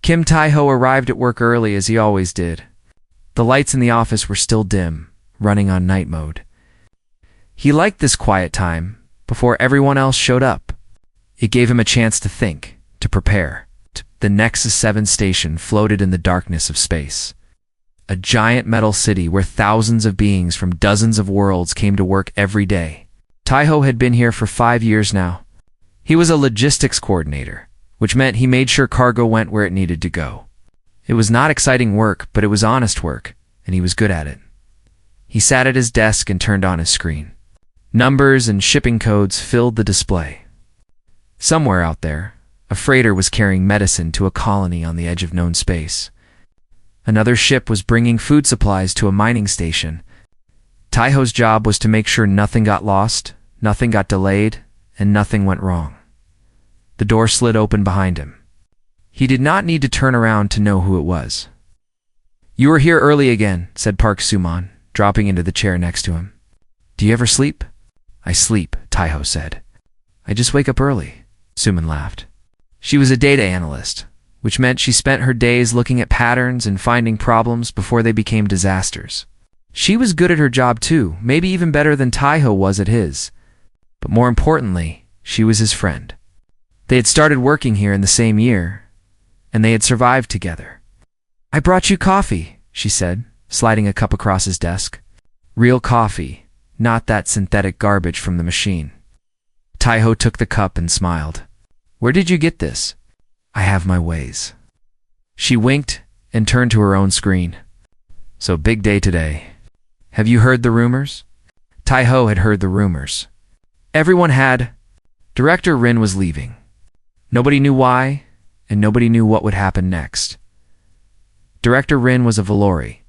Kim Tai-ho arrived at work early as he always did. The lights in the office were still dim, running on night mode. He liked this quiet time before everyone else showed up. It gave him a chance to think, to prepare. The Nexus 7 station floated in the darkness of space. A giant metal city where thousands of beings from dozens of worlds came to work every day. Tai-ho had been here for 5 years now. He was a logistics coordinator, which meant he made sure cargo went where it needed to go. It was not exciting work, but it was honest work, and he was good at it. He sat at his desk and turned on his screen. Numbers and shipping codes filled the display. Somewhere out there, a freighter was carrying medicine to a colony on the edge of known space. Another ship was bringing food supplies to a mining station. Tai-ho's job was to make sure nothing got lost, nothing got delayed, and nothing went wrong. The door slid open behind him. He did not need to turn around to know who it was. "You were here early again," said Park Suman, dropping into the chair next to him. "Do you ever sleep?" "I sleep," Tai-ho said. "I just wake up early," Suman laughed. She was a data analyst, which meant she spent her days looking at patterns and finding problems before they became disasters. She was good at her job too, maybe even better than Tai-ho was at his. But more importantly, she was his friend. They had started working here in the same year, and they had survived together. "I brought you coffee," she said, sliding a cup across his desk. Real coffee, not that synthetic garbage from the machine. Tai-ho took the cup and smiled. "Where did you get this?" "I have my ways." She winked and turned to her own screen. "So big day today. Have you heard the rumors?" Tai-ho had heard the rumors. Everyone had. Director Rin was leaving. Nobody knew why, and nobody knew what would happen next. Director Rin was a Valori,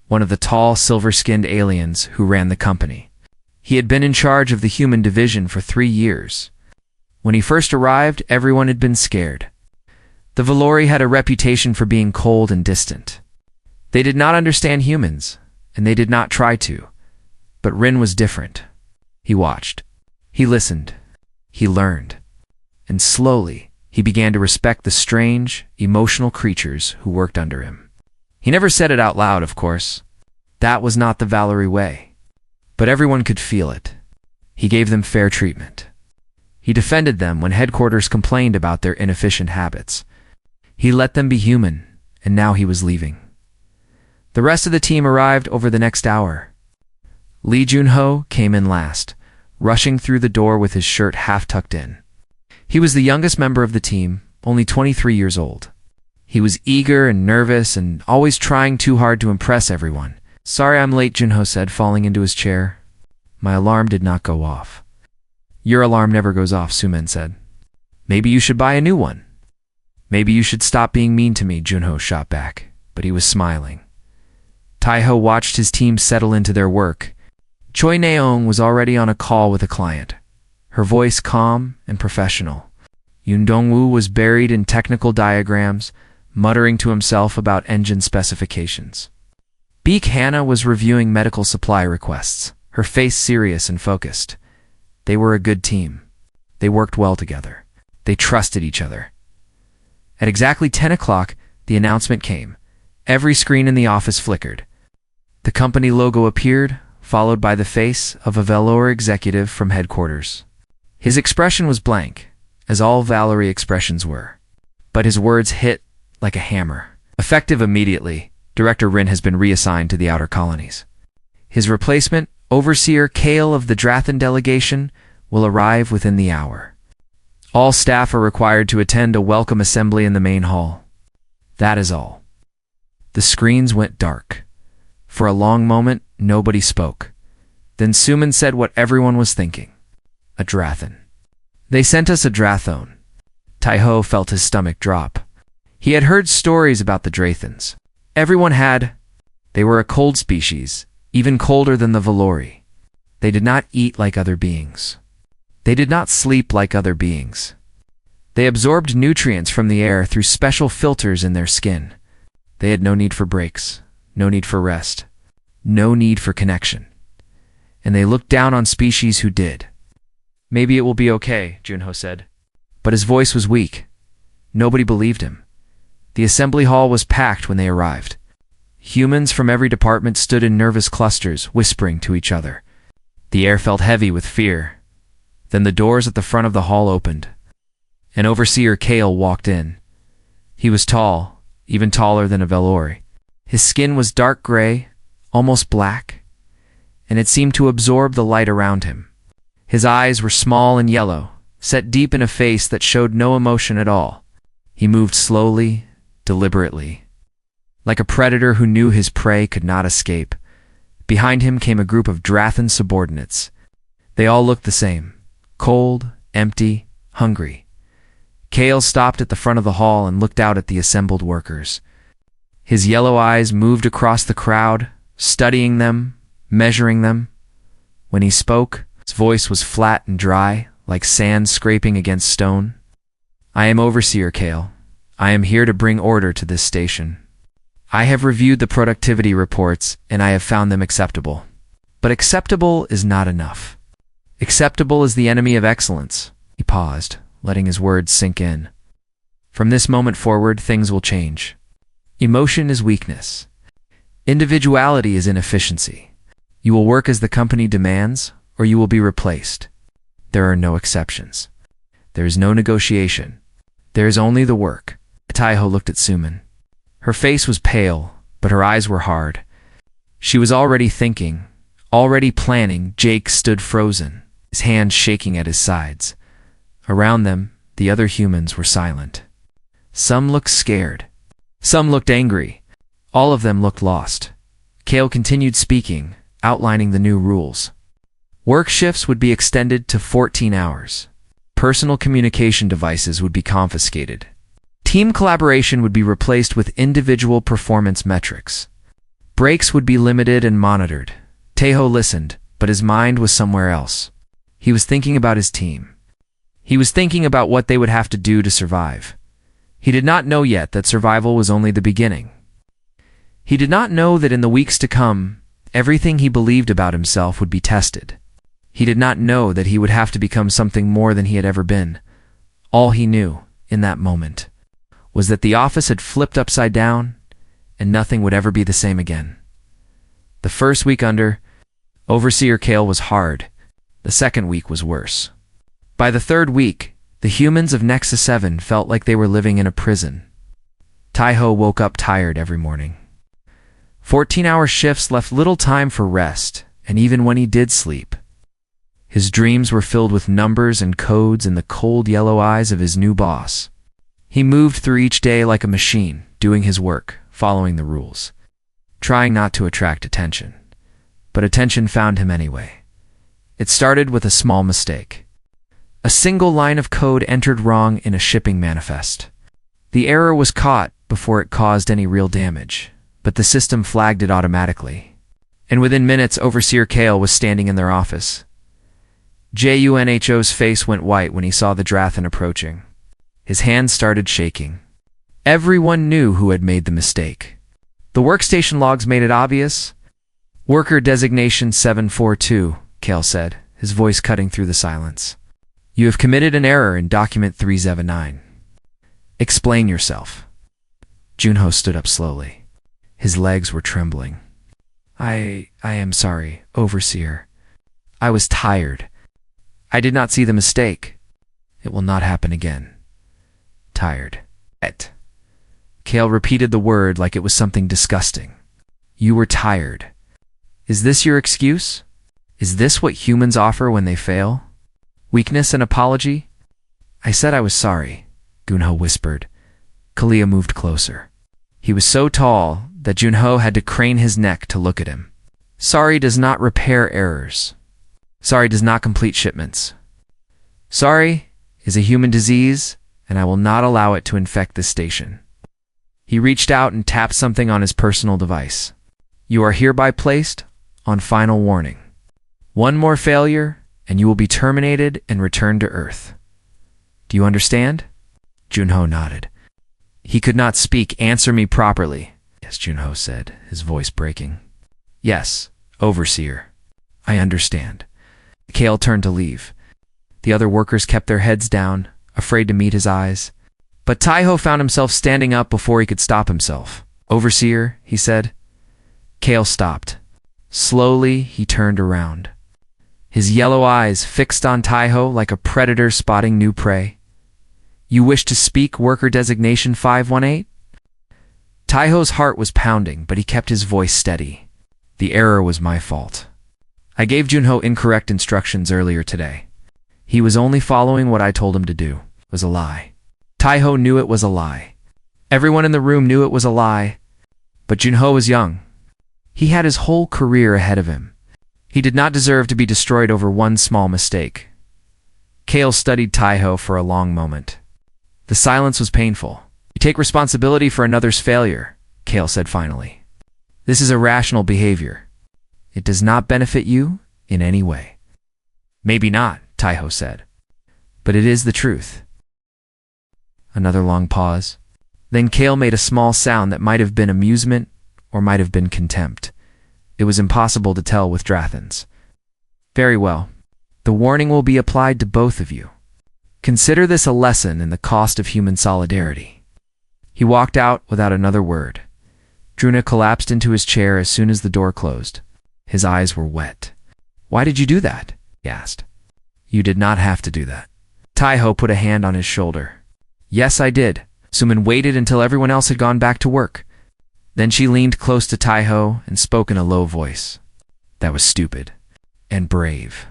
one of the tall, silver-skinned aliens who ran the company. He had been in charge of the human division for 3 years. When he first arrived, everyone had been scared. The Valori had a reputation for being cold and distant. They did not understand humans, and they did not try to. But Rin was different. He watched. He listened. He learned. And slowly, he began to respect the strange, emotional creatures who worked under him. He never said it out loud, of course. That was not the Valori way. But everyone could feel it. He gave them fair treatment. He defended them when headquarters complained about their inefficient habits. He let them be human, and now he was leaving. The rest of the team arrived over the next hour. Lee Jun-ho came in last, rushing through the door with his shirt half tucked in. He was the youngest member of the team, only 23 years old. He was eager and nervous and always trying too hard to impress everyone. "Sorry I'm late," Jun-ho said, falling into his chair. "My alarm did not go off." "Your alarm never goes off," Suman said. "Maybe you should buy a new one." "Maybe you should stop being mean to me," Jun-ho shot back, but he was smiling. Tai-ho watched his team settle into their work. Choi Naeong was already on a call with a client, her voice calm and professional. Yoon Dong-woo was buried in technical diagrams, muttering to himself about engine specifications. Beek Hannah was reviewing medical supply requests, her face serious and focused. They were a good team. They worked well together. They trusted each other. At exactly 10 o'clock, the announcement came. Every screen in the office flickered. The company logo appeared, followed by the face of a Valor executive from headquarters. His expression was blank, as all Valori expressions were. But his words hit like a hammer. Effective immediately, Director Rin has been reassigned to the outer colonies. His replacement, Overseer Kale of the Drathan delegation, will arrive within the hour. All staff are required to attend a welcome assembly in the main hall. That is all. The screens went dark. For a long moment, nobody spoke. Then Suman said what everyone was thinking. A Drathan. "They sent us a Drathone." Tai-ho felt his stomach drop. He had heard stories about the Drathans. Everyone had. They were a cold species, even colder than the Valori. They did not eat like other beings. They did not sleep like other beings. They absorbed nutrients from the air through special filters in their skin. They had no need for breaks, no need for rest, no need for connection. And they looked down on species who did. "Maybe it will be okay," Jun-ho said. But his voice was weak. Nobody believed him. The assembly hall was packed when they arrived. Humans from every department stood in nervous clusters, whispering to each other. The air felt heavy with fear. Then the doors at the front of the hall opened. An Overseer Kale walked in. He was tall, even taller than a Velori. His skin was dark gray, almost black, and it seemed to absorb the light around him. His eyes were small and yellow, set deep in a face that showed no emotion at all. He moved slowly, deliberately, like a predator who knew his prey could not escape. Behind him came a group of Drathan subordinates. They all looked the same, cold, empty, hungry. Kale stopped at the front of the hall and looked out at the assembled workers. His yellow eyes moved across the crowd, studying them, measuring them. When he spoke, his voice was flat and dry, like sand scraping against stone. "I am Overseer Kale. I am here to bring order to this station. I have reviewed the productivity reports and I have found them acceptable. But acceptable is not enough. Acceptable is the enemy of excellence." He paused, letting his words sink in. "From this moment forward, things will change. Emotion is weakness. Individuality is inefficiency. You will work as the company demands, or you will be replaced. There are no exceptions. There is no negotiation. There is only the work." Taiho looked at Suman. Her face was pale, but her eyes were hard. She was already thinking, already planning. Jake stood frozen, his hands shaking at his sides. Around them, the other humans were silent. Some looked scared. Some looked angry. All of them looked lost. Kale continued speaking, outlining the new rules. Work shifts would be extended to 14 hours. Personal communication devices would be confiscated. Team collaboration would be replaced with individual performance metrics. Breaks would be limited and monitored. Tejo listened, but his mind was somewhere else. He was thinking about his team. He was thinking about what they would have to do to survive. He did not know yet that survival was only the beginning. He did not know that in the weeks to come, everything he believed about himself would be tested. He did not know that he would have to become something more than he had ever been. All he knew, in that moment, was that the office had flipped upside down, and nothing would ever be the same again. The first week under Overseer Kale was hard. The second week was worse. By the third week, the humans of Nexus 7 felt like they were living in a prison. Taiho woke up tired every morning. 14-hour shifts left little time for rest, and even when he did sleep, his dreams were filled with numbers and codes in the cold yellow eyes of his new boss. He moved through each day like a machine, doing his work, following the rules, trying not to attract attention. But attention found him anyway. It started with a small mistake. A single line of code entered wrong in a shipping manifest. The error was caught before it caused any real damage, but the system flagged it automatically. And within minutes, Overseer Kale was standing in their office. Junho's face went white when he saw the Drathan approaching. His hands started shaking. Everyone knew who had made the mistake. The workstation logs made it obvious. "Worker designation 742, Kale said, his voice cutting through the silence. "You have committed an error in document 379. Explain yourself." Junho stood up slowly. His legs were trembling. I am sorry, Overseer. I was tired. I did not see the mistake. It will not happen again. Tired. Kale repeated the word like it was something disgusting. You were tired. Is this your excuse? Is this what humans offer when they fail? Weakness and apology? I said I was sorry, Junho whispered. Kalia moved closer. He was so tall that Junho had to crane his neck to look at him. Sorry does not repair errors. Sorry does not complete shipments. Sorry is a human disease, and I will not allow it to infect this station. He reached out and tapped something on his personal device. You are hereby placed on final warning. One more failure, and you will be terminated and returned to Earth. Do you understand? Junho nodded. He could not speak. Answer me properly. Yes, Junho said, his voice breaking. Yes, Overseer. I understand. Kale turned to leave. The other workers kept their heads down, afraid to meet his eyes. But Taiho found himself standing up before he could stop himself. "Overseer," he said. Kale stopped. Slowly, he turned around. His yellow eyes fixed on Taiho like a predator spotting new prey. "You wish to speak, worker designation 518?" Taiho's heart was pounding, but he kept his voice steady. "The error was my fault. I gave Junho incorrect instructions earlier today. He was only following what I told him to do. It was a lie." Taiho knew it was a lie. Everyone in the room knew it was a lie. But Junho was young. He had his whole career ahead of him. He did not deserve to be destroyed over one small mistake. Kale studied Taiho for a long moment. The silence was painful. "You take responsibility for another's failure," Kale said finally. "This is irrational behavior. It does not benefit you in any way." "Maybe not," Taiho said. "But it is the truth." Another long pause. Then Kale made a small sound that might have been amusement or might have been contempt. It was impossible to tell with Drathans. "Very well. The warning will be applied to both of you. Consider this a lesson in the cost of human solidarity." He walked out without another word. Druna collapsed into his chair as soon as the door closed. His eyes were wet. "Why did you do that?" he asked. "You did not have to do that." Taiho put a hand on his shoulder. "Yes, I did." Suman waited until everyone else had gone back to work. Then she leaned close to Taiho and spoke in a low voice. "That was stupid. And brave.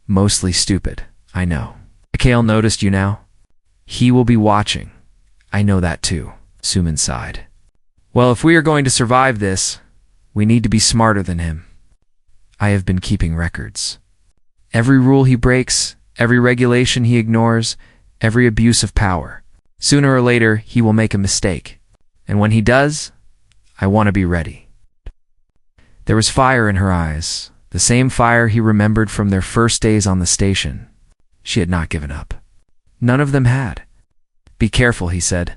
Mostly stupid, I know. Kale noticed you now. He will be watching. I know that too," Suman sighed. "Well, if we are going to survive this, we need to be smarter than him. I have been keeping records. Every rule he breaks, every regulation he ignores, every abuse of power. Sooner or later, he will make a mistake. And when he does, I want to be ready." There was fire in her eyes, the same fire he remembered from their first days on the station. She had not given up. None of them had. "Be careful," he said.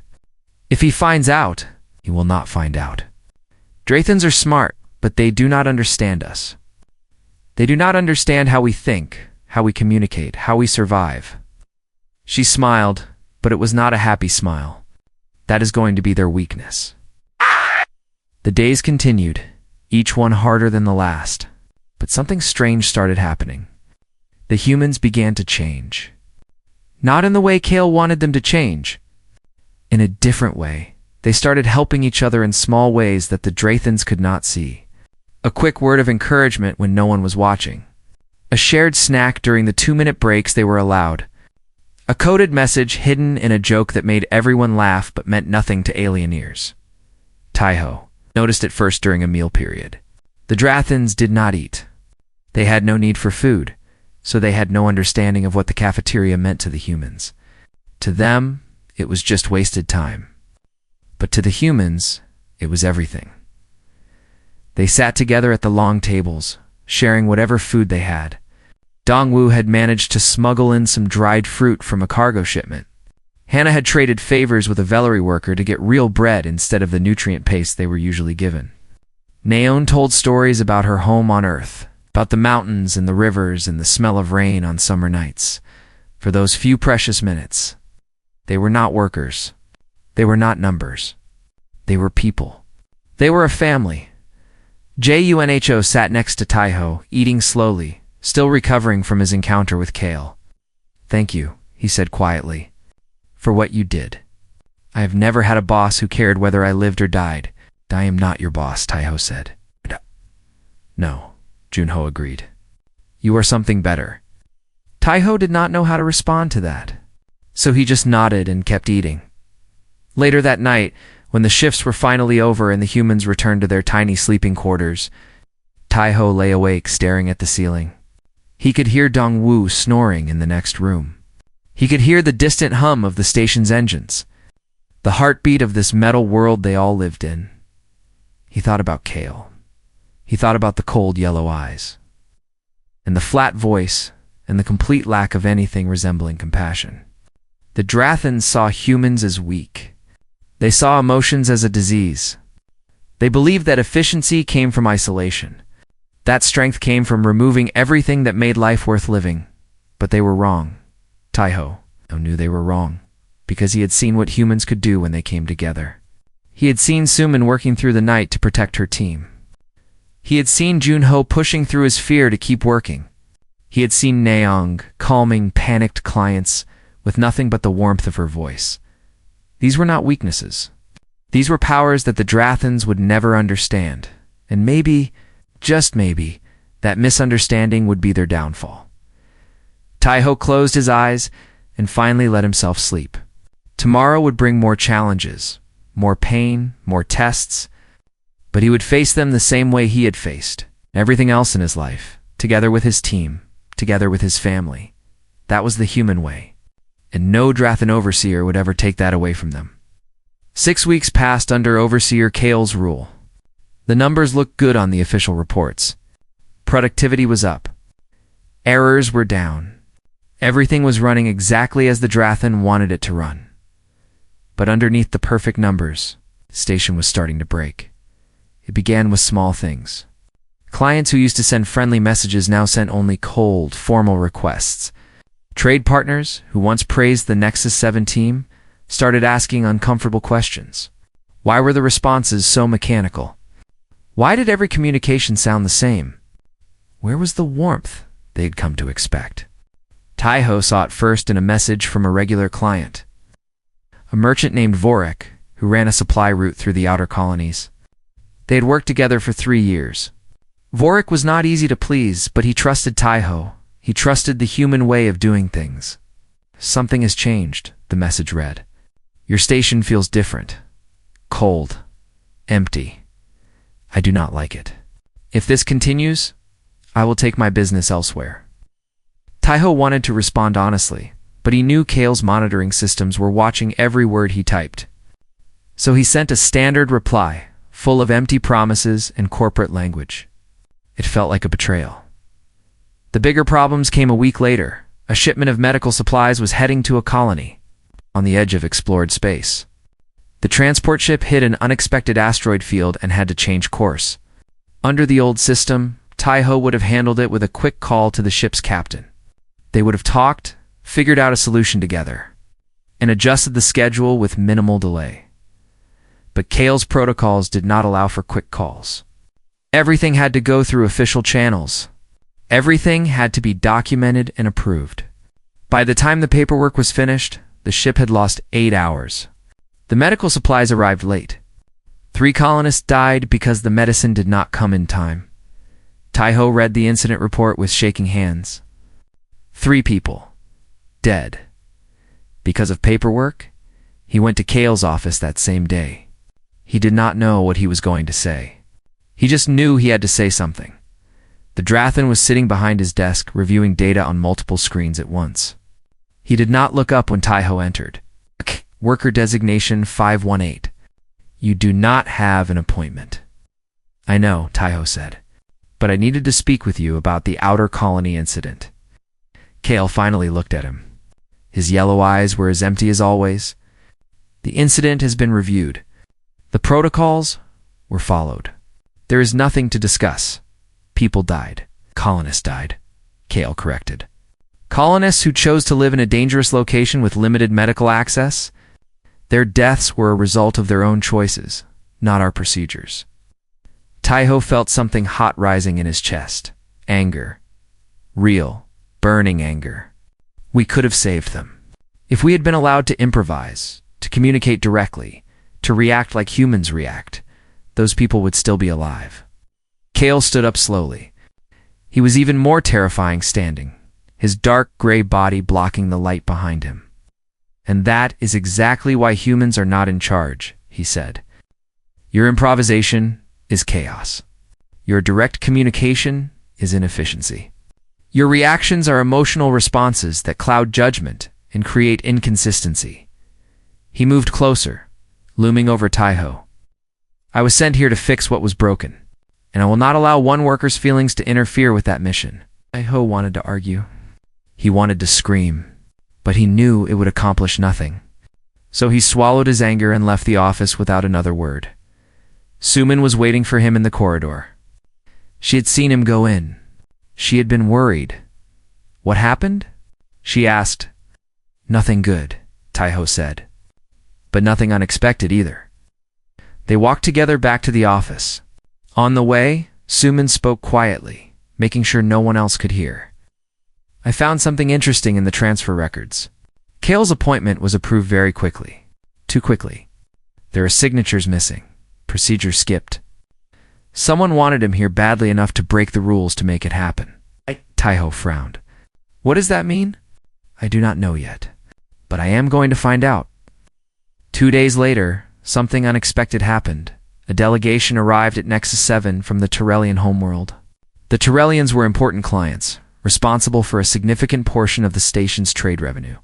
"If he finds out, he will not find out. Drathans are smart, but they do not understand us. They do not understand how we think, how we communicate, how we survive." She smiled, but it was not a happy smile. That is going to be their weakness. The days continued, each one harder than the last. But something strange started happening. The humans began to change. Not in the way Kale wanted them to change. In a different way. They started helping each other in small ways that the Drathans could not see. A quick word of encouragement when no one was watching. A shared snack during the 2-minute breaks they were allowed. A coded message hidden in a joke that made everyone laugh but meant nothing to alien ears. Taiho noticed it first during a meal period. The Drathans did not eat. They had no need for food, so they had no understanding of what the cafeteria meant to the humans. To them, it was just wasted time. But to the humans, it was everything. They sat together at the long tables, sharing whatever food they had. Dongwu had managed to smuggle in some dried fruit from a cargo shipment. Hannah had traded favors with a velery worker to get real bread instead of the nutrient paste they were usually given. Naon told stories about her home on Earth, about the mountains and the rivers and the smell of rain on summer nights. For those few precious minutes, they were not workers. They were not numbers. They were people. They were a family. Junho sat next to Taiho, eating slowly, still recovering from his encounter with Kale. "Thank you," he said quietly, "for what you did. I have never had a boss who cared whether I lived or died." "I am not your boss," Taiho said. "No," Junho agreed. "You are something better." Taiho did not know how to respond to that, so he just nodded and kept eating. Later that night, when the shifts were finally over and the humans returned to their tiny sleeping quarters, Taiho lay awake staring at the ceiling. He could hear Dongwu snoring in the next room. He could hear the distant hum of the station's engines, the heartbeat of this metal world they all lived in. He thought about Kale. He thought about the cold yellow eyes, and the flat voice, and the complete lack of anything resembling compassion. The Drathans saw humans as weak. They saw emotions as a disease. They believed that efficiency came from isolation. That strength came from removing everything that made life worth living. But they were wrong. Taiho knew they were wrong, because he had seen what humans could do when they came together. He had seen Suman working through the night to protect her team. He had seen Junho pushing through his fear to keep working. He had seen Naeong calming panicked clients with nothing but the warmth of her voice. These were not weaknesses. These were powers that the Drathans would never understand, and maybe, just maybe, that misunderstanding would be their downfall. Taiho closed his eyes and finally let himself sleep. Tomorrow would bring more challenges, more pain, more tests, but he would face them the same way he had faced everything else in his life, together with his team, together with his family. That was the human way, and no Drathan overseer would ever take that away from them. 6 weeks passed under Overseer Kale's rule. The numbers looked good on the official reports. Productivity was up. Errors were down. Everything was running exactly as the Drathan wanted it to run. But underneath the perfect numbers, the station was starting to break. It began with small things. Clients who used to send friendly messages now sent only cold, formal requests. Trade partners, who once praised the Nexus 7 team, started asking uncomfortable questions. Why were the responses so mechanical? Why did every communication sound the same? Where was the warmth they'd come to expect? Taiho saw it first in a message from a regular client, a merchant named Vorek, who ran a supply route through the outer colonies. They had worked together for 3 years. Vorek was not easy to please, but he trusted Taiho. He trusted the human way of doing things. Something has changed, the message read. Your station feels different. Cold. Empty. I do not like it. If this continues, I will take my business elsewhere. Taiho wanted to respond honestly, but he knew Kale's monitoring systems were watching every word he typed. So he sent a standard reply, full of empty promises and corporate language. It felt like a betrayal. The bigger problems came a week later. A shipment of medical supplies was heading to a colony on the edge of explored space. The transport ship hit an unexpected asteroid field and had to change course. Under the old system, Taiho would have handled it with a quick call to the ship's captain. They would have talked, figured out a solution together, and adjusted the schedule with minimal delay. But Kale's protocols did not allow for quick calls. Everything had to go through official channels. Everything had to be documented and approved. By the time the paperwork was finished, the ship had lost 8 hours. The medical supplies arrived late. 3 colonists died because the medicine did not come in time. Taiho read the incident report with shaking hands. 3 people. Dead. Because of paperwork, he went to Kale's office that same day. He did not know what he was going to say. He just knew he had to say something. The Drathan was sitting behind his desk, reviewing data on multiple screens at once. He did not look up when Taiho entered. Worker designation 518. You do not have an appointment. I know, Taiho said, but I needed to speak with you about the outer colony incident. Kale finally looked at him. His yellow eyes were as empty as always. The incident has been reviewed. The protocols were followed. There is nothing to discuss. People died. Colonists died. Kale corrected. Colonists who chose to live in a dangerous location with limited medical access? Their deaths were a result of their own choices, not our procedures. Taiho felt something hot rising in his chest. Anger. Real, burning anger. We could have saved them. If we had been allowed to improvise, to communicate directly, to react like humans react, those people would still be alive. Kale stood up slowly. He was even more terrifying standing, his dark gray body blocking the light behind him. And that is exactly why humans are not in charge, he said. Your improvisation is chaos. Your direct communication is inefficiency. Your reactions are emotional responses that cloud judgment and create inconsistency. He moved closer, looming over Taiho. I was sent here to fix what was broken, and I will not allow one worker's feelings to interfere with that mission. Taiho wanted to argue. He wanted to scream, but he knew it would accomplish nothing. So he swallowed his anger and left the office without another word. Suman was waiting for him in the corridor. She had seen him go in. She had been worried. What happened? She asked. Nothing good, Taiho said. but nothing unexpected either. They walked together back to the office. On the way, Suman spoke quietly, making sure no one else could hear. I found something interesting in the transfer records. Kale's appointment was approved very quickly. Too quickly. There are signatures missing. Procedures skipped. Someone wanted him here badly enough to break the rules to make it happen. Taiho frowned. What does that mean? I do not know yet, but I am going to find out. 2 days later, something unexpected happened. A delegation arrived at Nexus 7 from the Tyrellian homeworld. The Tyrellians were important clients, responsible for a significant portion of the station's trade revenue.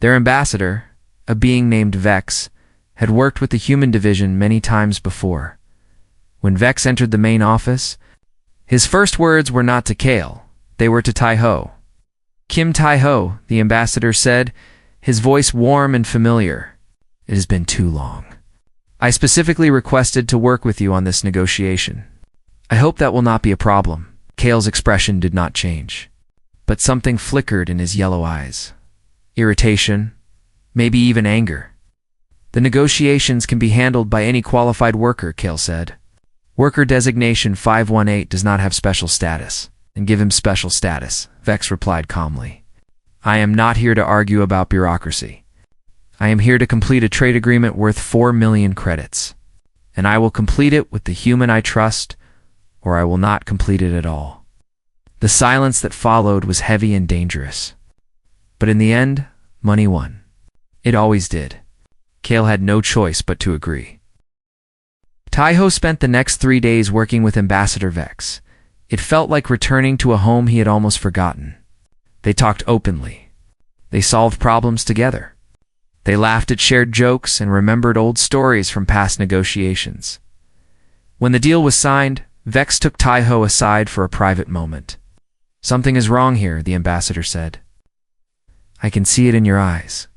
Their ambassador, a being named Vex, had worked with the human division many times before. When Vex entered the main office, his first words were not to Kale, they were to Taiho. Kim Taiho, the ambassador said, his voice warm and familiar. It has been too long. I specifically requested to work with you on this negotiation. I hope that will not be a problem. Kale's expression did not change, but something flickered in his yellow eyes. Irritation, maybe even anger. The negotiations can be handled by any qualified worker, Kale said. Worker designation 518 does not have special status, and give him special status, Vex replied calmly. I am not here to argue about bureaucracy. I am here to complete a trade agreement worth 4 million credits, and I will complete it with the human I trust, or I will not complete it at all. The silence that followed was heavy and dangerous. But in the end, money won. It always did. Kale had no choice but to agree. Taiho spent the next 3 days working with Ambassador Vex. It felt like returning to a home he had almost forgotten. They talked openly. They solved problems together. They laughed at shared jokes and remembered old stories from past negotiations. When the deal was signed, Vex took Taiho aside for a private moment. Something is wrong here, the ambassador said. I can see it in your eyes.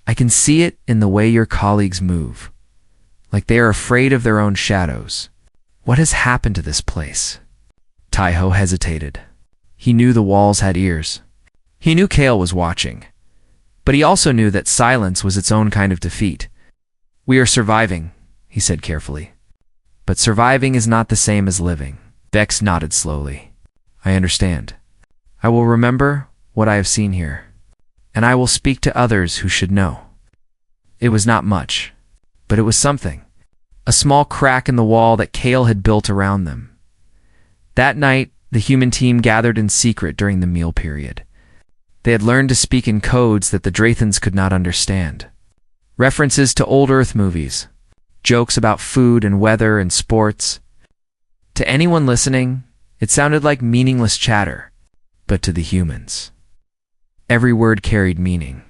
I can see it in the way your colleagues move, like they are afraid of their own shadows. What has happened to this place? Taiho hesitated. He knew the walls had ears. He knew Kale was watching. But he also knew that silence was its own kind of defeat. We are surviving, he said carefully. But surviving is not the same as living. Vex nodded slowly. I understand. I will remember what I have seen here, and I will speak to others who should know. It was not much, but it was something. A small crack in the wall that Kale had built around them. That night, the human team gathered in secret during the meal period. They had learned to speak in codes that the Drathans could not understand. References to old Earth movies, jokes about food and weather and sports. To anyone listening, it sounded like meaningless chatter, but to the humans, every word carried meaning.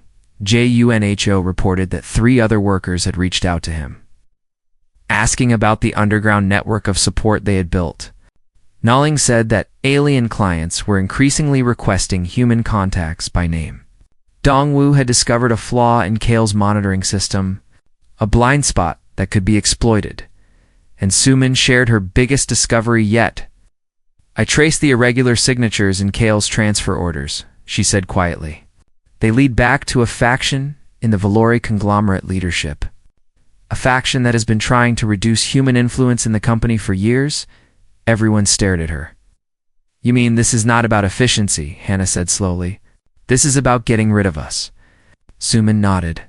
JUNHO reported that 3 other workers had reached out to him, asking about the underground network of support they had built. Nalling said that alien clients were increasingly requesting human contacts by name. Dongwu had discovered a flaw in Kale's monitoring system, a blind spot that could be exploited, and Suman shared her biggest discovery yet. I traced the irregular signatures in Kale's transfer orders, she said quietly. They lead back to a faction in the Valori conglomerate leadership, a faction that has been trying to reduce human influence in the company for years. Everyone stared at her. You mean this is not about efficiency, Hannah said slowly. This is about getting rid of us. Suman nodded.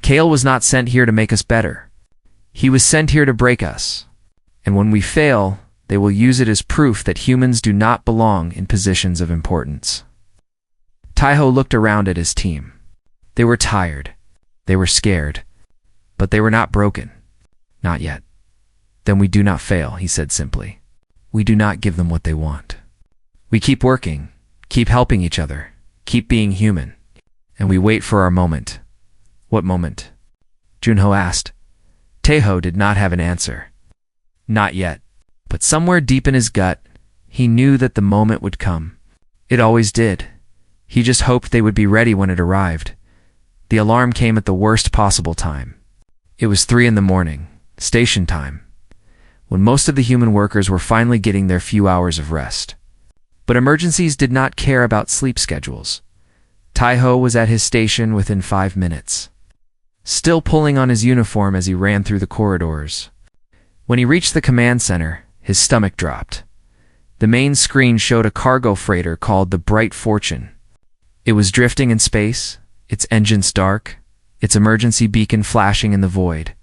Kale was not sent here to make us better. He was sent here to break us. And when we fail, they will use it as proof that humans do not belong in positions of importance. Taiho looked around at his team. They were tired. They were scared. But they were not broken. Not yet. Then we do not fail, he said simply. We do not give them what they want. We keep working, keep helping each other, keep being human, and we wait for our moment. What moment? Junho asked. Taiho did not have an answer. Not yet, but somewhere deep in his gut, he knew that the moment would come. It always did. He just hoped they would be ready when it arrived. The alarm came at the worst possible time. It was 3 a.m, station time, when most of the human workers were finally getting their few hours of rest. But emergencies did not care about sleep schedules. Taiho was at his station within 5 minutes. still pulling on his uniform as he ran through the corridors. When he reached the command center, his stomach dropped. The main screen showed a cargo freighter called the Bright Fortune. It was drifting in space, its engines dark, its emergency beacon flashing in the void.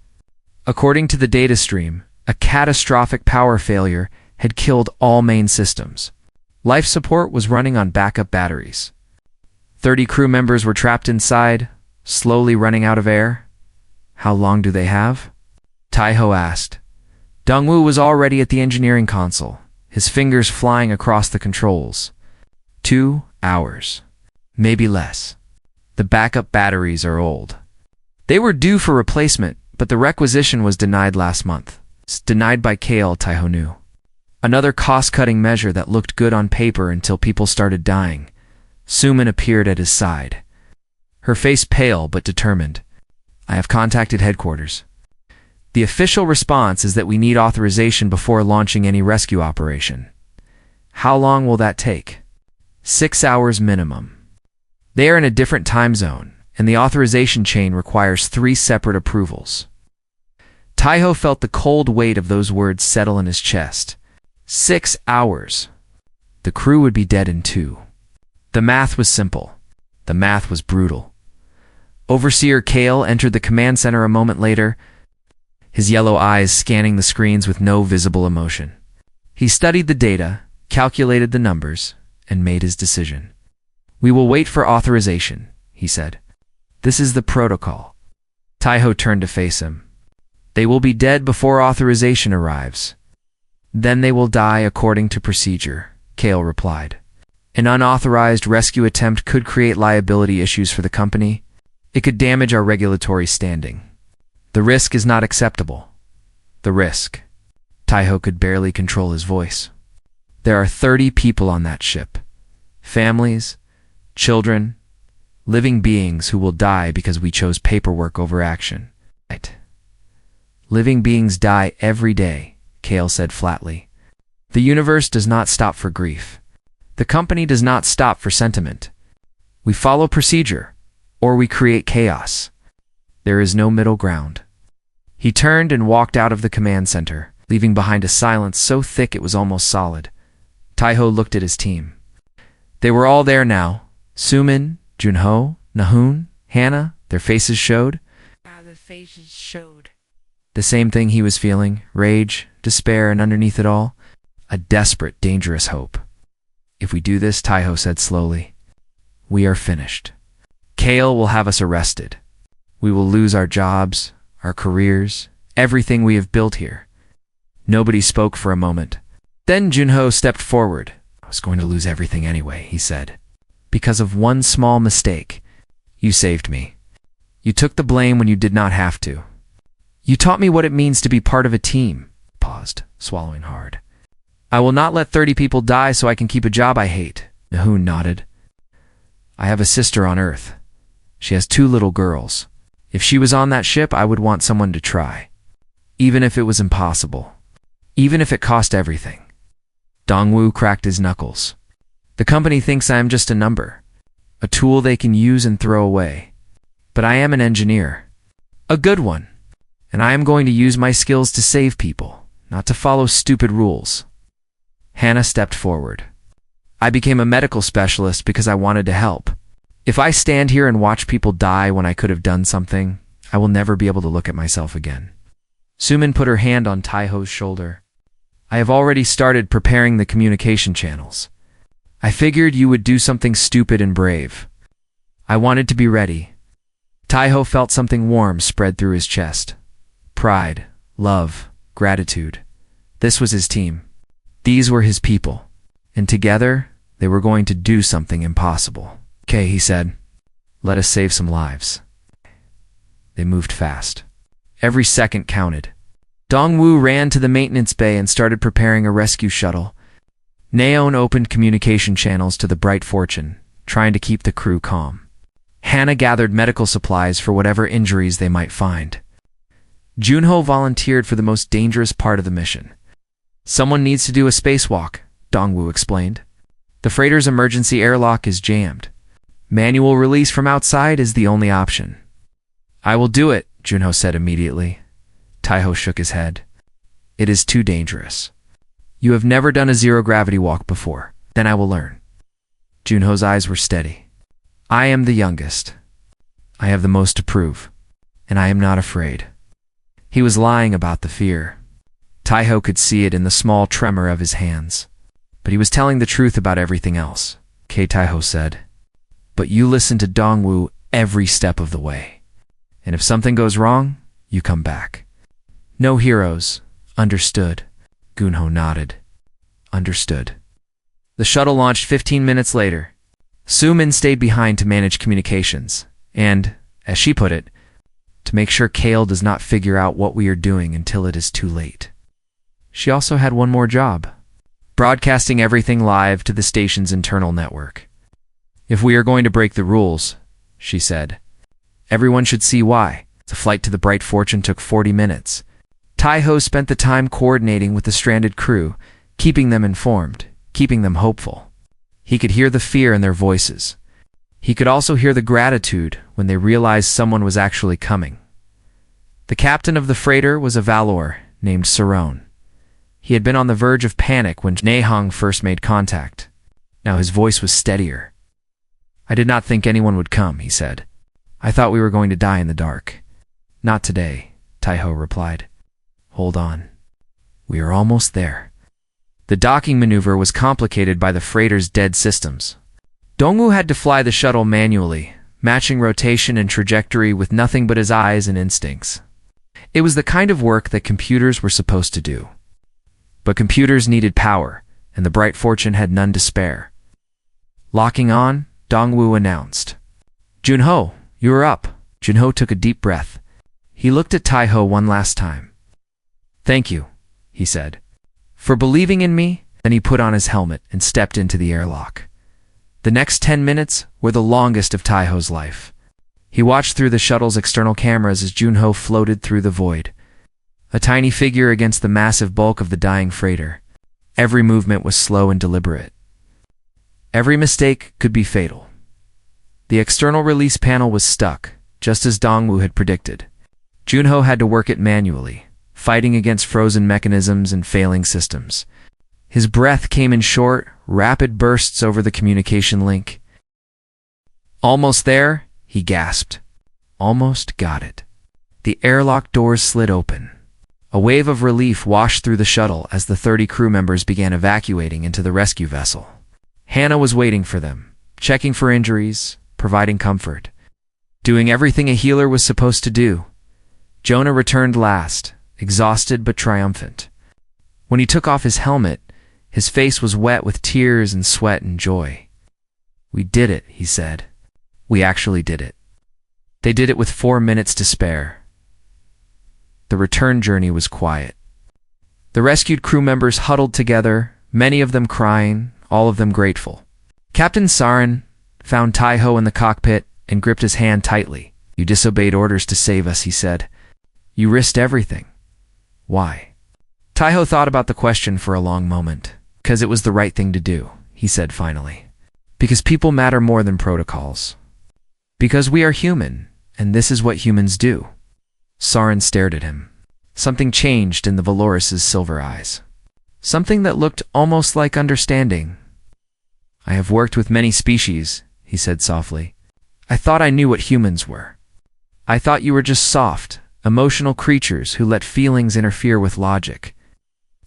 According to the data stream, a catastrophic power failure had killed all main systems. Life support was running on backup batteries. 30 crew members were trapped inside, slowly running out of air. How long do they have? Tai-ho asked. Dongwu was already at the engineering console, his fingers flying across the controls. 2 hours. Maybe less. The backup batteries are old. They were due for replacement, but the requisition was denied last month. Denied by Kale, Tai-ho knew. Another cost-cutting measure that looked good on paper until people started dying. Suman appeared at his side. Her face pale but determined. I have contacted headquarters. The official response is that we need authorization before launching any rescue operation. How long will that take? 6 hours minimum. They are in a different time zone, and the authorization chain requires 3 separate approvals. Tai-ho felt the cold weight of those words settle in his chest. 6 hours. The crew would be dead in 2. The math was simple. The math was brutal. Overseer Kale entered the command center a moment later, his yellow eyes scanning the screens with no visible emotion. He studied the data, calculated the numbers, and made his decision. We will wait for authorization, he said. This is the protocol. Tai-ho turned to face him. They will be dead before authorization arrives. Then they will die according to procedure, Kale replied. An unauthorized rescue attempt could create liability issues for the company. It could damage our regulatory standing. The risk is not acceptable. The risk. Tai-ho could barely control his voice. There are 30 people on that ship. Families, children, living beings who will die because we chose paperwork over action. Right. Living beings die every day, Kale said flatly. The universe does not stop for grief. The company does not stop for sentiment. We follow procedure, or we create chaos. There is no middle ground. He turned and walked out of the command center, leaving behind a silence so thick it was almost solid. Tai-ho looked at his team. They were all there now. Suman, Junho, Nahun, Hannah, their faces showed. The same thing he was feeling, rage, despair, and underneath it all, a desperate, dangerous hope. If we do this, Tai-ho said slowly, we are finished. Kale will have us arrested. We will lose our jobs, our careers, everything we have built here. Nobody spoke for a moment. Then Junho stepped forward. I was going to lose everything anyway, he said. Because of one small mistake. You saved me. You took the blame when you did not have to. You taught me what it means to be part of a team. Paused, swallowing hard. I will not let 30 people die so I can keep a job I hate. Nahun nodded. I have a sister on Earth. She has 2 little girls. If she was on that ship, I would want someone to try. Even if it was impossible. Even if it cost everything. Dongwu cracked his knuckles. The company thinks I am just a number. A tool they can use and throw away. But I am an engineer. A good one. And I am going to use my skills to save people, not to follow stupid rules. Hannah stepped forward. I became a medical specialist because I wanted to help. If I stand here and watch people die when I could have done something, I will never be able to look at myself again. Suman put her hand on Tai-ho's shoulder. I have already started preparing the communication channels. I figured you would do something stupid and brave. I wanted to be ready. Tai-ho felt something warm spread through his chest. Pride, love, gratitude. This was his team. These were his people. And together, they were going to do something impossible. Okay, he said. Let us save some lives. They moved fast. Every second counted. Dongwu ran to the maintenance bay and started preparing a rescue shuttle. Naon opened communication channels to the Bright Fortune, trying to keep the crew calm. Hannah gathered medical supplies for whatever injuries they might find. Junho volunteered for the most dangerous part of the mission. Someone needs to do a spacewalk, Dongwu explained. The freighter's emergency airlock is jammed. Manual release from outside is the only option. I will do it, Junho said immediately. Taiho shook his head. It is too dangerous. You have never done a zero-gravity walk before. Then I will learn. Junho's eyes were steady. I am the youngest. I have the most to prove, and I am not afraid. He was lying about the fear. Taiho could see it in the small tremor of his hands. But he was telling the truth about everything else, Taiho said. But you listen to Dongwu every step of the way. And if something goes wrong, you come back. No heroes. Understood. Gunho nodded. Understood. The shuttle launched 15 minutes later. Su-min stayed behind to manage communications, and, as she put it, to make sure Kale does not figure out what we are doing until it is too late. She also had one more job, broadcasting everything live to the station's internal network. If we are going to break the rules, she said, everyone should see why. The flight to the Bright Fortune took 40 minutes. Taiho spent the time coordinating with the stranded crew, keeping them informed, keeping them hopeful. He could hear the fear in their voices. He could also hear the gratitude when they realized someone was actually coming. The captain of the freighter was a Valor named Saron. He had been on the verge of panic when Nehong first made contact. Now his voice was steadier. I did not think anyone would come, he said. I thought we were going to die in the dark. Not today, Taiho replied. Hold on. We are almost there. The docking maneuver was complicated by the freighter's dead systems. Dongwu had to fly the shuttle manually, matching rotation and trajectory with nothing but his eyes and instincts. It was the kind of work that computers were supposed to do. But computers needed power, and the Bright Fortune had none to spare. Locking on, Dongwu announced. Junho, you are up. Junho took a deep breath. He looked at Taiho one last time. Thank you, he said, for believing in me. Then he put on his helmet and stepped into the airlock. The next 10 minutes were the longest of Taiho's life. He watched through the shuttle's external cameras as Junho floated through the void, a tiny figure against the massive bulk of the dying freighter. Every movement was slow and deliberate. Every mistake could be fatal. The external release panel was stuck, just as Dongwu had predicted. Junho had to work it manually, fighting against frozen mechanisms and failing systems. His breath came in short, rapid bursts over the communication link. Almost there, he gasped. Almost got it. The airlock doors slid open. A wave of relief washed through the shuttle as the 30 crew members began evacuating into the rescue vessel. Hannah was waiting for them, checking for injuries, providing comfort, doing everything a healer was supposed to do. Jonah returned last, exhausted but triumphant. When he took off his helmet, his face was wet with tears and sweat and joy. We did it, he said. We actually did it. They did it with 4 minutes to spare. The return journey was quiet. The rescued crew members huddled together, many of them crying, all of them grateful. Captain Sarin found Taiho in the cockpit and gripped his hand tightly. You disobeyed orders to save us, he said. You risked everything. Why? Taiho thought about the question for a long moment. Because it was the right thing to do, he said finally. Because people matter more than protocols. Because we are human, and this is what humans do. Sarin stared at him. Something changed in the Valoris's silver eyes. Something that looked almost like understanding. I have worked with many species, he said softly. I thought I knew what humans were. I thought you were just soft, emotional creatures who let feelings interfere with logic.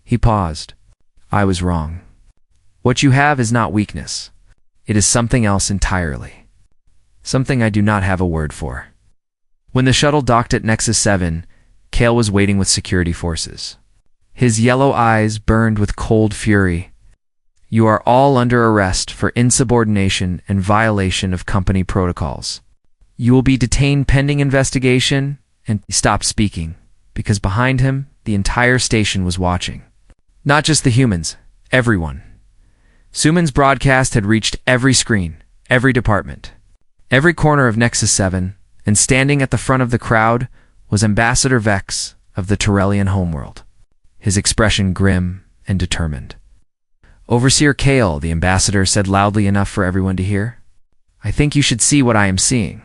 He paused. I was wrong. What you have is not weakness. It is something else entirely. Something I do not have a word for. When the shuttle docked at Nexus 7, Kale was waiting with security forces. His yellow eyes burned with cold fury. You are all under arrest for insubordination and violation of company protocols. You will be detained pending investigation. And he stopped speaking, because behind him, the entire station was watching. Not just the humans, everyone. Suman's broadcast had reached every screen, every department, every corner of Nexus 7, and standing at the front of the crowd was Ambassador Vex of the Torellian homeworld, his expression grim and determined. Overseer Kale, the ambassador said loudly enough for everyone to hear. I think you should see what I am seeing.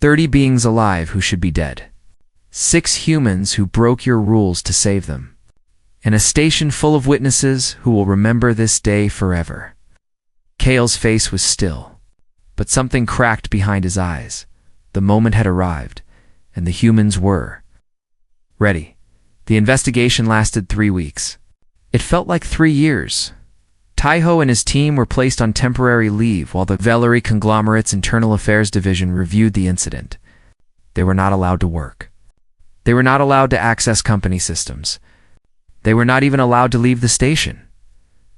30 beings alive who should be dead. 6 humans who broke your rules to save them. And a station full of witnesses who will remember this day forever. Kale's face was still, but something cracked behind his eyes. The moment had arrived, and the humans were ready. The investigation lasted 3 weeks. It felt like 3 years. Taiho and his team were placed on temporary leave while the Vellery conglomerate's Internal Affairs Division reviewed the incident. They were not allowed to work. They were not allowed to access company systems. They were not even allowed to leave the station.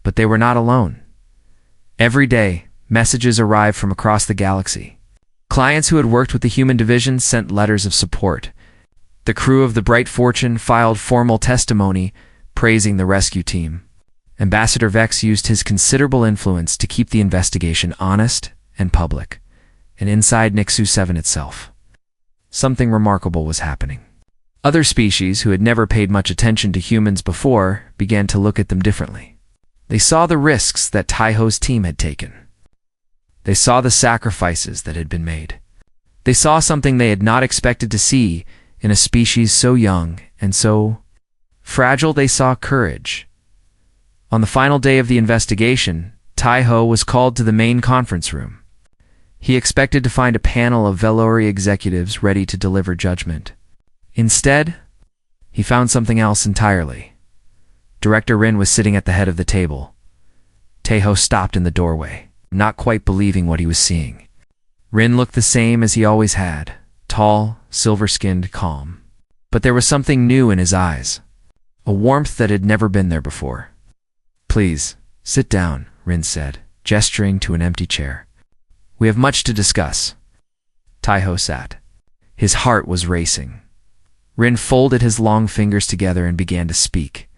But they were not alone. Every day, messages arrived from across the galaxy. Clients who had worked with the human division sent letters of support. The crew of the Bright Fortune filed formal testimony praising the rescue team. Ambassador Vex used his considerable influence to keep the investigation honest and public, and inside Nixu 7 itself, something remarkable was happening. Other species who had never paid much attention to humans before began to look at them differently. They saw the risks that Taiho's team had taken. They saw the sacrifices that had been made. They saw something they had not expected to see in a species so young and so fragile. They saw courage. On the final day of the investigation, Taiho was called to the main conference room. He expected to find a panel of Vellery executives ready to deliver judgment. Instead, he found something else entirely. Director Rin was sitting at the head of the table. Taiho stopped in the doorway, not quite believing what he was seeing. Rin looked the same as he always had, tall, silver-skinned, calm. But there was something new in his eyes, a warmth that had never been there before. "Please, sit down," Rin said, gesturing to an empty chair. "We have much to discuss." Taiho sat. His heart was racing. Rin folded his long fingers together and began to speak.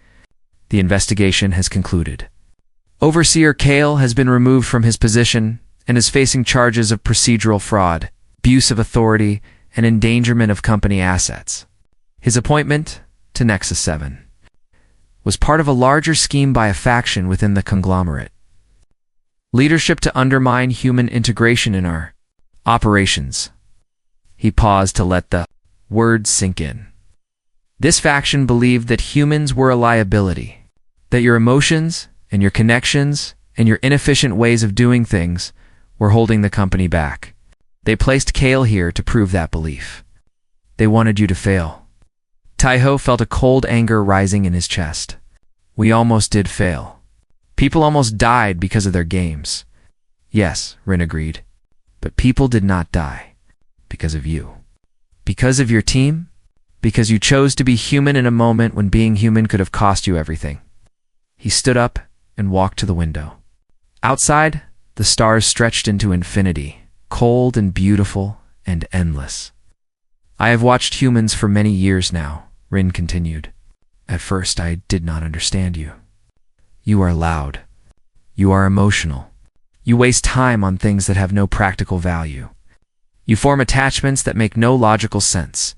"The investigation has concluded. Overseer Kale has been removed from his position and is facing charges of procedural fraud, abuse of authority, and endangerment of company assets. His appointment to Nexus 7 was part of a larger scheme by a faction within the conglomerate. Leadership to undermine human integration in our operations." He paused to let the words sink in. "This faction believed that humans were a liability, that your emotions and your connections and your inefficient ways of doing things were holding the company back. They placed Kale here to prove that belief. They wanted you to fail." Taiho felt a cold anger rising in his chest. "We almost did fail. People almost died because of their games." "Yes," Rin agreed. "But people did not die because of you. Because of your team? Because you chose to be human in a moment when being human could have cost you everything." He stood up and walked to the window. Outside, the stars stretched into infinity, cold and beautiful and endless. "I have watched humans for many years now," Rin continued. "At first I did not understand you. You are loud. You are emotional. You waste time on things that have no practical value. You form attachments that make no logical sense."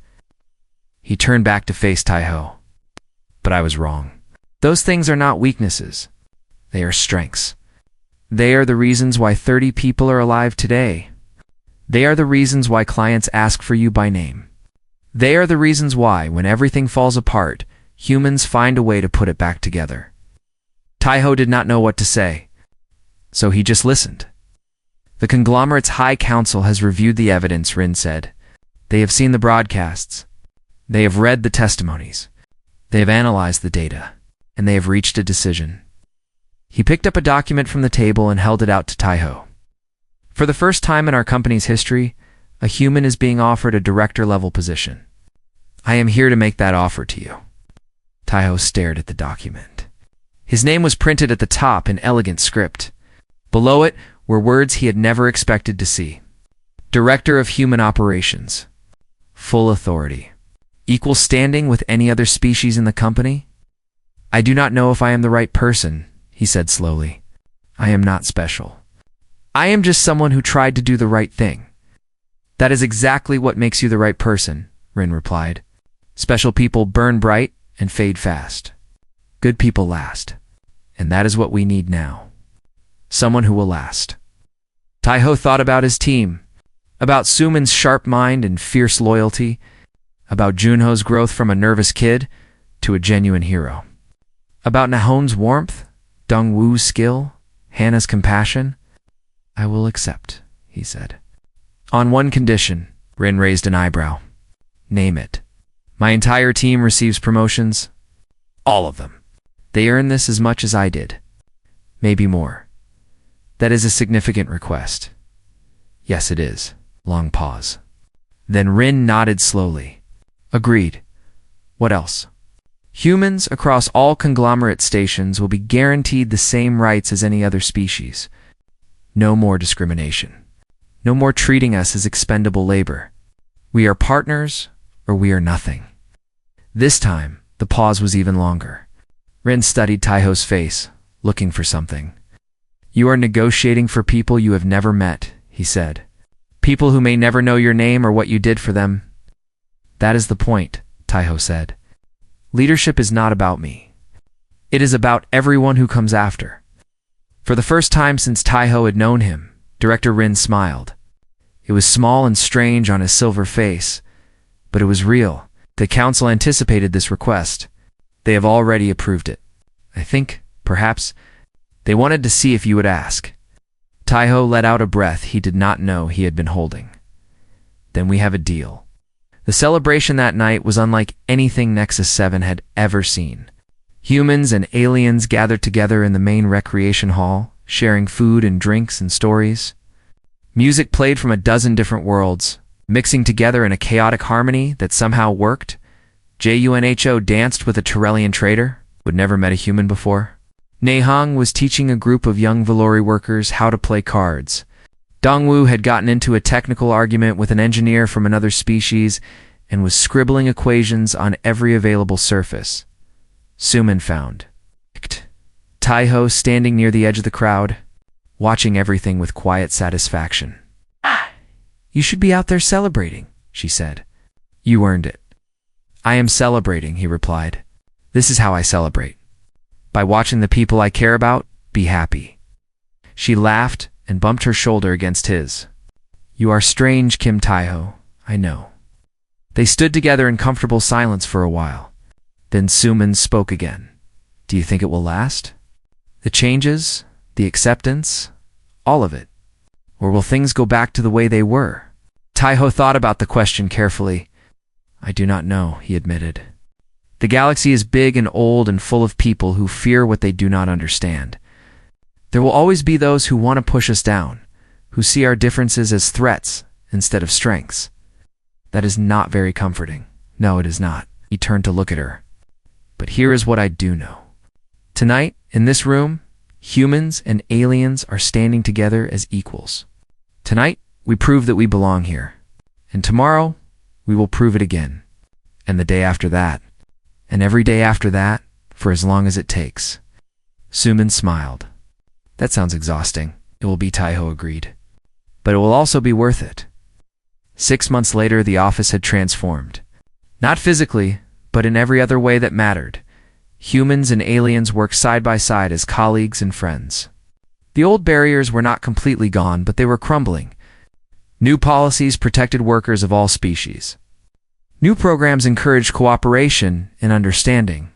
He turned back to face Taiho. "But I was wrong. Those things are not weaknesses. They are strengths. They are the reasons why 30 people are alive today. They are the reasons why clients ask for you by name. They are the reasons why, when everything falls apart, humans find a way to put it back together." Taiho did not know what to say, so he just listened. "The conglomerate's High Council has reviewed the evidence," Rin said. "They have seen the broadcasts. They have read the testimonies. They have analyzed the data, and they have reached a decision." He picked up a document from the table and held it out to Taiho. "For the first time in our company's history, a human is being offered a director-level position. I am here to make that offer to you." Taiho stared at the document. His name was printed at the top in elegant script. Below it were words he had never expected to see. "Director of Human Operations. Full authority. Equal standing with any other species in the company?" "I do not know if I am the right person," he said slowly. "I am not special. I am just someone who tried to do the right thing." "That is exactly what makes you the right person," Rin replied. "Special people burn bright and fade fast. Good people last. And that is what we need now. Someone who will last." Taiho thought about his team. About Suman's sharp mind and fierce loyalty, about Junho's growth from a nervous kid to a genuine hero, about Nahon's warmth, Dongwoo's skill, Hannah's compassion. I will accept, he said. On one condition, Rin raised an eyebrow. Name it. My entire team receives promotions. All of them. They earn this as much as I did. Maybe more. That is a significant request. Yes, it is. Long pause. Then Rin nodded slowly. Agreed. What else? Humans across all conglomerate stations will be guaranteed the same rights as any other species. No more discrimination. No more treating us as expendable labor. We are partners, or we are nothing. This time, the pause was even longer. Rin studied Taiho's face, looking for something. You are negotiating for people you have never met, he said. People who may never know your name or what you did for them. That is the point, Taiho said. Leadership is not about me. It is about everyone who comes after. For the first time since Taiho had known him, Director Rin smiled. It was small and strange on his silver face, but it was real. The council anticipated this request. They have already approved it. I think, perhaps, they wanted to see if you would ask. Taiho let out a breath he did not know he had been holding. Then we have a deal. The celebration that night was unlike anything Nexus 7 had ever seen. Humans and aliens gathered together in the main recreation hall, sharing food and drinks and stories. Music played from a dozen different worlds, mixing together in a chaotic harmony that somehow worked. Junho danced with a Turellian trader who had never met a human before. Nehong was teaching a group of young Valori workers how to play cards. Dongwoo had gotten into a technical argument with an engineer from another species and was scribbling equations on every available surface. Suman found Taiho standing near the edge of the crowd, watching everything with quiet satisfaction. You should be out there celebrating, she said. You earned it. I am celebrating, he replied. This is how I celebrate. By watching the people I care about be happy. She laughed and bumped her shoulder against his. You are strange, Kim Taiho, I know. They stood together in comfortable silence for a while. Then Suman spoke again. Do you think it will last? The changes, the acceptance, all of it. Or will things go back to the way they were? Taiho thought about the question carefully. I do not know, he admitted. The galaxy is big and old and full of people who fear what they do not understand. There will always be those who want to push us down, who see our differences as threats instead of strengths. That is not very comforting. No, it is not. He turned to look at her. But here is what I do know. Tonight, in this room, humans and aliens are standing together as equals. Tonight, we prove that we belong here. And tomorrow, we will prove it again. And the day after that. And every day after that, for as long as it takes. Suman smiled. That sounds exhausting. It will be, Taiho agreed. But it will also be worth it. 6 months later, the office had transformed. Not physically, but in every other way that mattered. Humans and aliens worked side by side as colleagues and friends. The old barriers were not completely gone, but they were crumbling. New policies protected workers of all species. New programs encouraged cooperation and understanding.